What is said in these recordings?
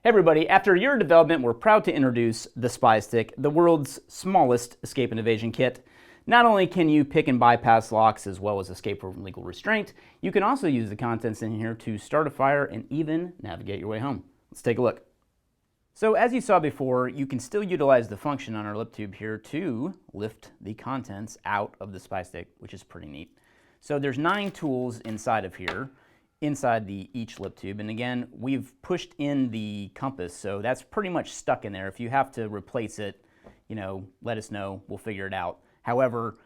Hey everybody, after a year of development, we're proud to introduce the SPIE Stick, the world's smallest escape and evasion kit. Not only can you pick and bypass locks as well as escape from legal restraint, you can also use the contents in here to start a fire and even navigate your way home. Let's take a look. So as you saw before, you can still utilize the function on our lip tube here to lift the contents out of the SPIE Stick, which is pretty neat. So there's 9 tools inside of here, inside each lip tube, and again we've pushed in the compass, so that's pretty much stuck in there. If you have to replace it, let us know, we'll figure it out. However,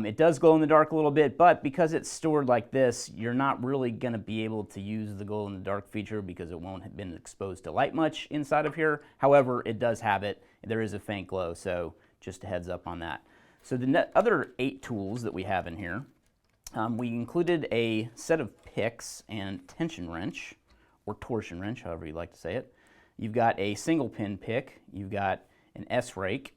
it does glow in the dark a little bit, but because it's stored like this, you're not really going to be able to use the glow in the dark feature because it won't have been exposed to light much inside of here. However, it does have it. There is a faint glow, so just a heads up on that. So the other 8 tools that we have in here, we included a set of picks and tension wrench, or torsion wrench, however you like to say it. You've got a single pin pick, you've got an S-rake,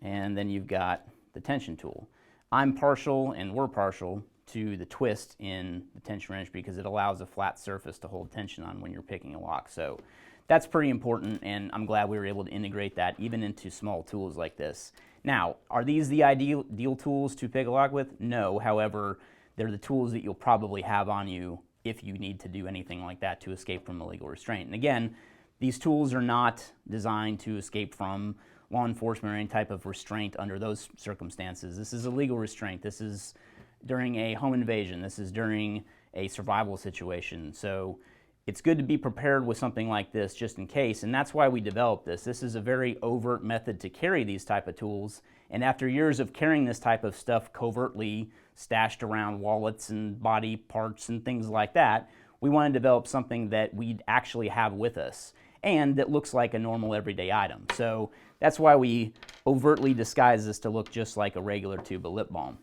and then you've got the tension tool. I'm partial, and we're partial, to the twist in the tension wrench because it allows a flat surface to hold tension on when you're picking a lock. So that's pretty important, and I'm glad we were able to integrate that even into small tools like this. Now, are these the ideal tools to pick a lock with? No. However, they're the tools that you'll probably have on you if you need to do anything like that to escape from illegal restraint. And again, these tools are not designed to escape from law enforcement or any type of restraint under those circumstances. This is a legal restraint. This is during a home invasion. This is during a survival situation. So it's good to be prepared with something like this just in case, and that's why we developed this. This is a very overt method to carry these type of tools, and after years of carrying this type of stuff covertly stashed around wallets and body parts and things like that, we want to develop something that we'd actually have with us and that looks like a normal everyday item. So that's why we overtly disguise this to look just like a regular tube of lip balm.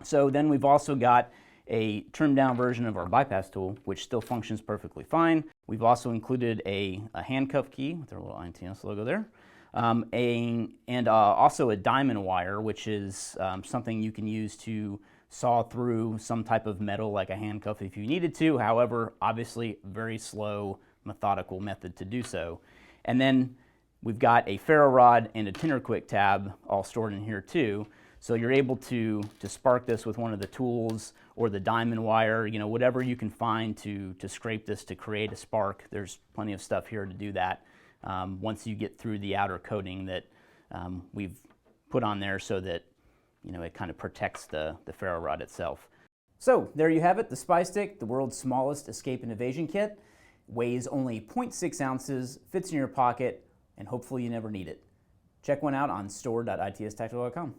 So then we've also got a trimmed down version of our bypass tool, which still functions perfectly fine. We've also included a handcuff key with our little ITS logo there, and also a diamond wire, which is something you can use to saw through some type of metal like a handcuff if you needed to. However, obviously very slow, methodical method to do so. And then we've got a ferro rod and a tinder quick tab all stored in here too. So you're able to spark this with one of the tools or the diamond wire, whatever you can find to scrape this to create a spark. There's plenty of stuff here to do that once you get through the outer coating that we've put on there so that it kind of protects the ferro rod itself. So there you have it, the SPIE Stick, the world's smallest escape and evasion kit. Weighs only 0.6 ounces, fits in your pocket, and hopefully you never need it. Check one out on store.itstactical.com.